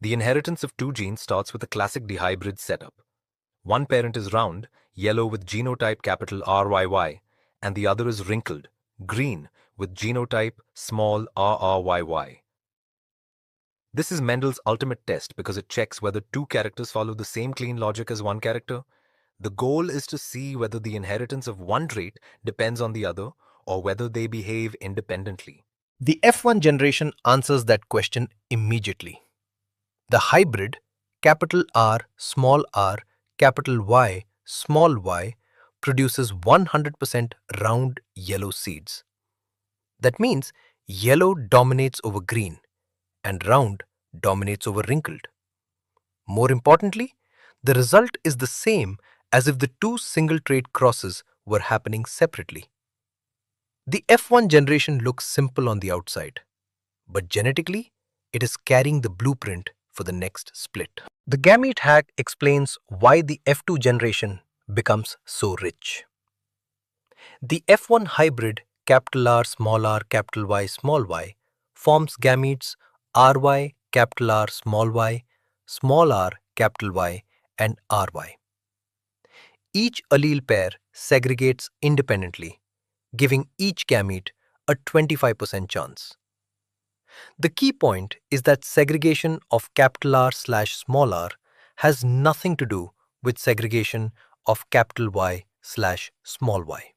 The inheritance of two genes starts with a classic dihybrid setup. One parent is round, yellow with genotype capital RYY, and the other is wrinkled, green with genotype small rryy. This is Mendel's ultimate test because it checks whether two characters follow the same clean logic as one character. The goal is to see whether the inheritance of one trait depends on the other or whether they behave independently. The F1 generation answers that question immediately. The hybrid, capital R, capital Y, small y, produces 100% round yellow seeds. That means yellow dominates over green and round dominates over wrinkled. More importantly, the result is the same as if the two single trait crosses were happening separately. The F1 generation looks simple on the outside, but genetically, it is carrying the blueprint for the next split. The gamete hack explains why the F2 generation becomes so rich. The F1 hybrid capital R, capital Y, small y forms gametes RY, capital R, small r, capital Y, and RY. Each allele pair segregates independently, giving each gamete a 25% chance. The key point is that segregation of capital R slash small r has nothing to do with segregation of capital Y slash small y.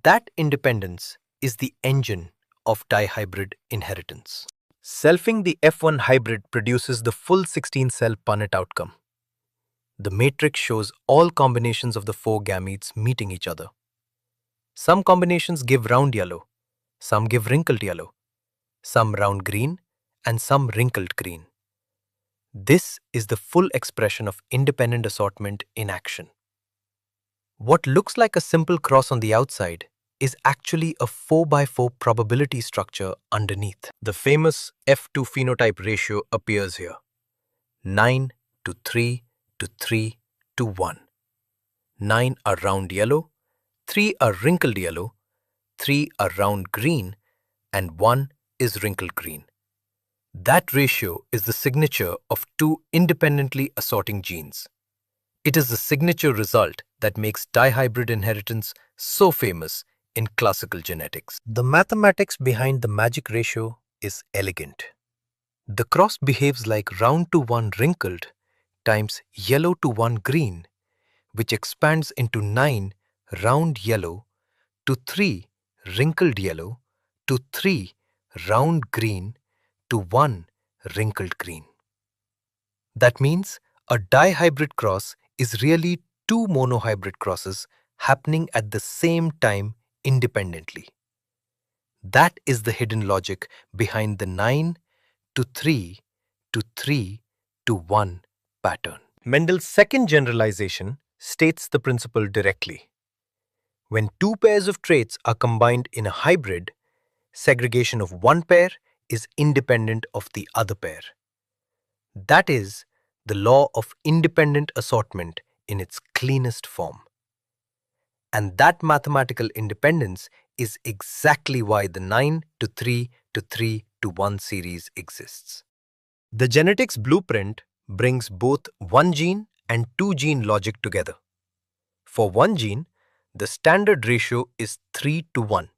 That independence is the engine of dihybrid inheritance. Selfing the F1 hybrid produces the full 16-cell Punnett outcome. The matrix shows all combinations of the four gametes meeting each other. Some combinations give round yellow, some give wrinkled yellow, some round green, and some wrinkled green. This is the full expression of independent assortment in action. What looks like a simple cross on the outside is actually a 4x4 probability structure underneath. The famous F2 phenotype ratio appears here. 9 to 3 to 3 to 1. 9 are round yellow, 3 are wrinkled yellow, 3 are round green, and 1 is wrinkled green. That ratio is the signature of two independently assorting genes. It is the signature result that makes dihybrid inheritance so famous in classical genetics. The mathematics behind the magic ratio is elegant. The cross behaves like round to 1 wrinkled times yellow to 1 green, which expands into 9 round yellow to 3 wrinkled yellow to 3 round green to 1 wrinkled green. That means a dihybrid cross is really two monohybrid crosses happening at the same time independently. That is the hidden logic behind the 9 to 3 to 3 to 1 pattern. Mendel's second generalization states the principle directly. When two pairs of traits are combined in a hybrid, segregation of one pair is independent of the other pair. That is the law of independent assortment in its cleanest form. And that mathematical independence is exactly why the 9 to 3 to 3 to 1 series exists. The genetics blueprint brings both one gene and two gene logic together. For one gene, the standard ratio is 3 to 1.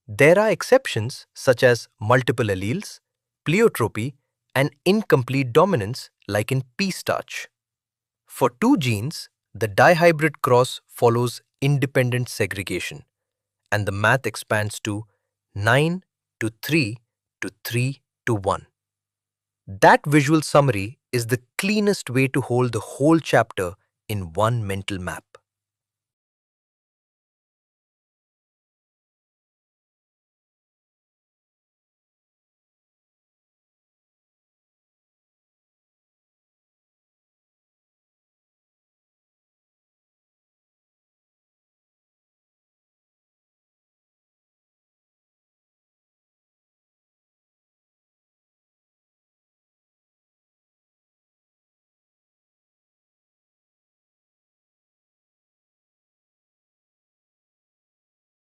There are exceptions such as multiple alleles, pleiotropy, and incomplete dominance like in pea starch. For two genes, the dihybrid cross follows independent segregation, and the math expands to 9 to 3 to 3 to 1. That visual summary is the cleanest way to hold the whole chapter in one mental map.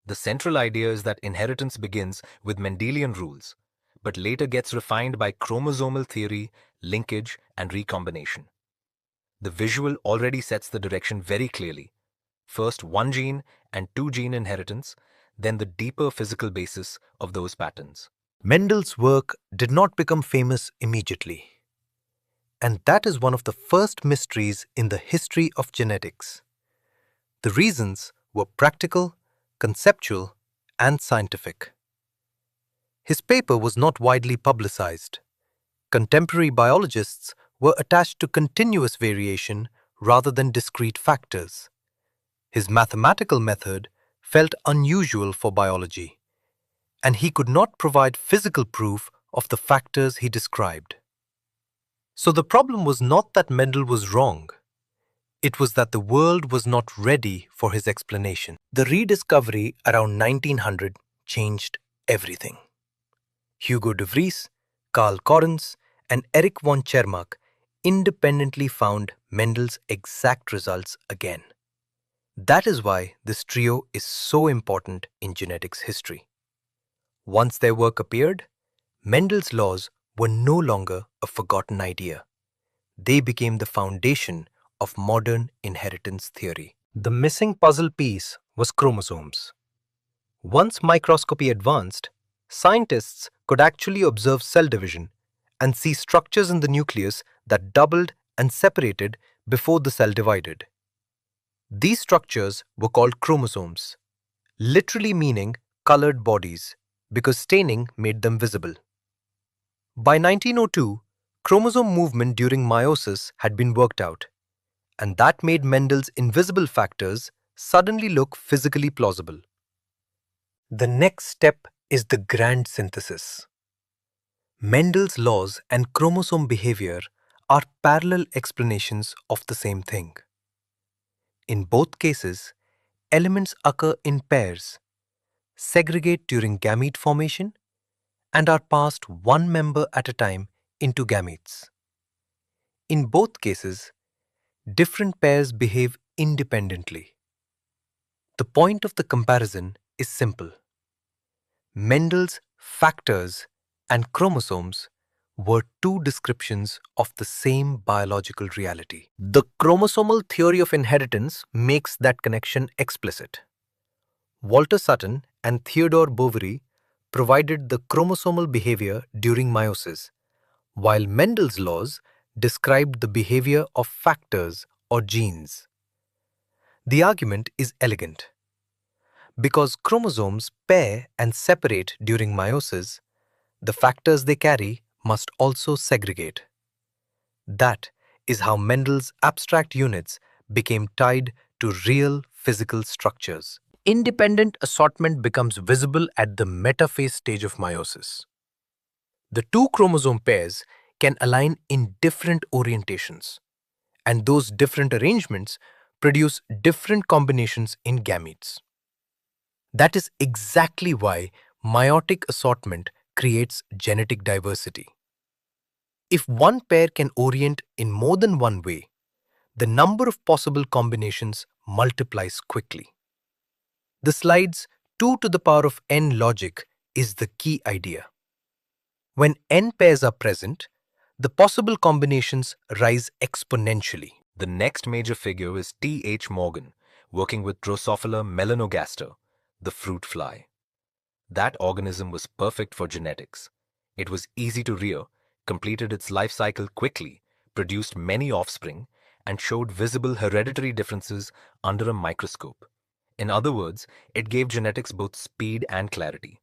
The central idea is that inheritance begins with Mendelian rules, but later gets refined by chromosomal theory, linkage, and recombination. The visual already sets the direction very clearly. First one gene and two gene inheritance, then the deeper physical basis of those patterns. Mendel's work did not become famous immediately. And that is one of the first mysteries in the history of genetics. The reasons were practical, conceptual, and scientific. His paper was not widely publicized. Contemporary biologists were attached to continuous variation rather than discrete factors. His mathematical method felt unusual for biology, and he could not provide physical proof of the factors he described. So the problem was not that Mendel was wrong. It was that the world was not ready for his explanation. The rediscovery around 1900 changed everything. Hugo de Vries, Carl Correns, and Erich von Chermach independently found Mendel's exact results again. That is why this trio is so important in genetics history. Once their work appeared, Mendel's laws were no longer a forgotten idea. They became the foundation of modern inheritance theory. The missing puzzle piece was chromosomes. Once microscopy advanced, scientists could actually observe cell division and see structures in the nucleus that doubled and separated before the cell divided. These structures were called chromosomes, literally meaning colored bodies, because staining made them visible. By 1902, chromosome movement during meiosis had been worked out, and that made Mendel's invisible factors suddenly look physically plausible. The next step is the grand synthesis. Mendel's laws and chromosome behavior are parallel explanations of the same thing. In both cases, elements occur in pairs, segregate during gamete formation, and are passed one member at a time into gametes. In both cases, different pairs behave independently. The point of the comparison is simple. Mendel's factors and chromosomes were two descriptions of the same biological reality. The chromosomal theory of inheritance makes that connection explicit. Walter Sutton and Theodore Boveri provided the chromosomal behavior during meiosis, while Mendel's laws described the behavior of factors or genes. The argument is elegant. Because chromosomes pair and separate during meiosis, the factors they carry must also segregate. That is how Mendel's abstract units became tied to real physical structures. Independent assortment becomes visible at the metaphase stage of meiosis. The two chromosome pairs can align in different orientations, and those different arrangements produce different combinations in gametes. That is exactly why meiotic assortment creates genetic diversity. If one pair can orient in more than one way, the number of possible combinations multiplies quickly. The slide's 2 to the power of n logic is the key idea. When n pairs are present, the possible combinations rise exponentially. The next major figure is T.H. Morgan, working with Drosophila melanogaster, the fruit fly. That organism was perfect for genetics. It was easy to rear, completed its life cycle quickly, produced many offspring, and showed visible hereditary differences under a microscope. In other words, it gave genetics both speed and clarity.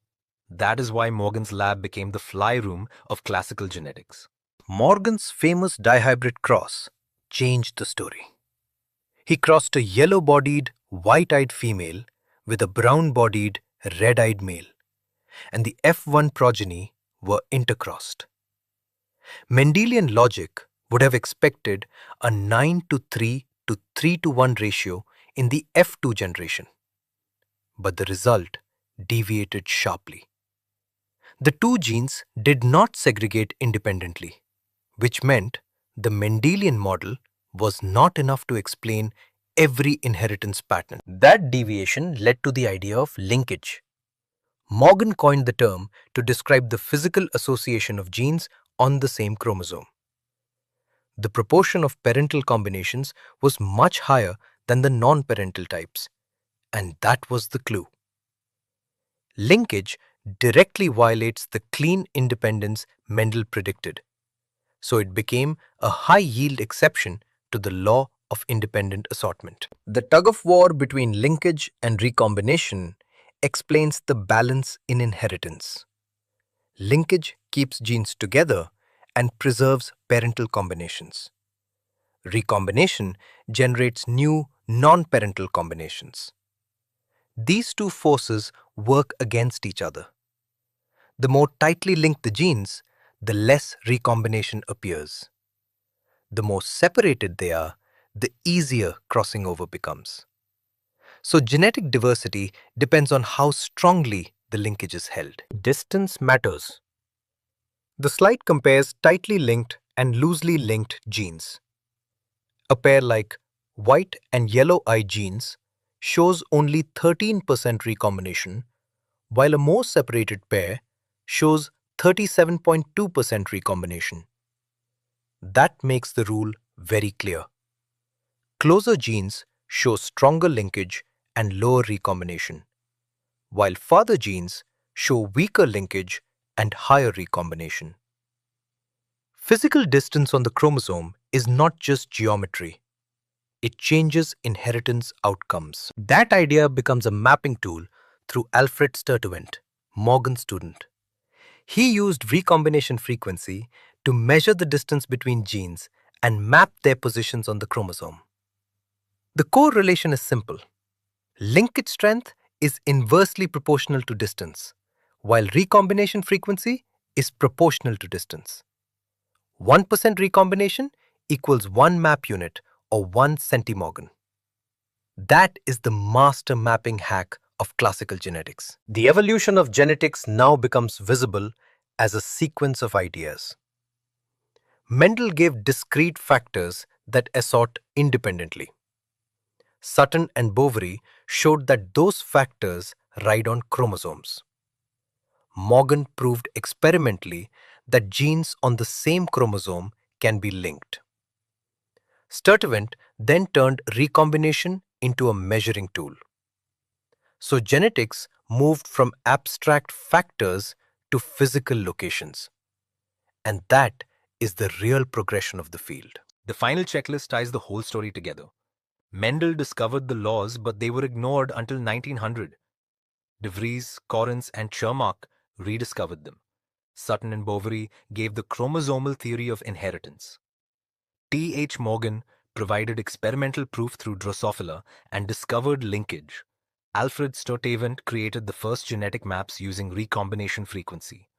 That is why Morgan's lab became the fly room of classical genetics. Morgan's famous dihybrid cross changed the story. He crossed a yellow-bodied, white-eyed female with a brown-bodied, red-eyed male, and the F1 progeny were intercrossed. Mendelian logic would have expected a 9:3 to 3:1 ratio in the F2 generation, but the result deviated sharply. The two genes did not segregate independently, which meant the Mendelian model was not enough to explain every inheritance pattern. That deviation led to the idea of linkage. Morgan coined the term to describe the physical association of genes on the same chromosome. The proportion of parental combinations was much higher than the non-parental types, and that was the clue. Linkage directly violates the clean independence Mendel predicted, so it became a high-yield exception to the law of independent assortment. The tug-of-war between linkage and recombination explains the balance in inheritance. Linkage keeps genes together and preserves parental combinations. Recombination generates new non-parental combinations. These two forces work against each other. The more tightly linked the genes, the less recombination appears. The more separated they are, the easier crossing over becomes. So genetic diversity depends on how strongly the linkage is held. Distance matters. The slide compares tightly linked and loosely linked genes. A pair like white and yellow eye genes shows only 13% recombination, while a more separated pair shows 37.2% recombination. That makes the rule very clear. Closer genes show stronger linkage and lower recombination, while farther genes show weaker linkage and higher recombination. Physical distance on the chromosome is not just geometry. It changes inheritance outcomes. That idea becomes a mapping tool through Alfred Sturtevant, Morgan's student. He used recombination frequency to measure the distance between genes and map their positions on the chromosome. The core relation is simple. Linkage strength is inversely proportional to distance, while recombination frequency is proportional to distance. 1% recombination equals 1 map unit or 1 centimorgan. That is the master mapping hack of classical genetics. The evolution of genetics now becomes visible as a sequence of ideas. Mendel gave discrete factors that assort independently. Sutton and Bovary showed that those factors ride on chromosomes. Morgan proved experimentally that genes on the same chromosome can be linked. Sturtevant then turned recombination into a measuring tool. So genetics moved from abstract factors to physical locations. And that is the real progression of the field. The final checklist ties the whole story together. Mendel discovered the laws, but they were ignored until 1900. De Vries, Correns, and Chermak rediscovered them. Sutton and Bovary gave the chromosomal theory of inheritance. T. H. Morgan provided experimental proof through Drosophila and discovered linkage. Alfred Sturtevant created the first genetic maps using recombination frequency.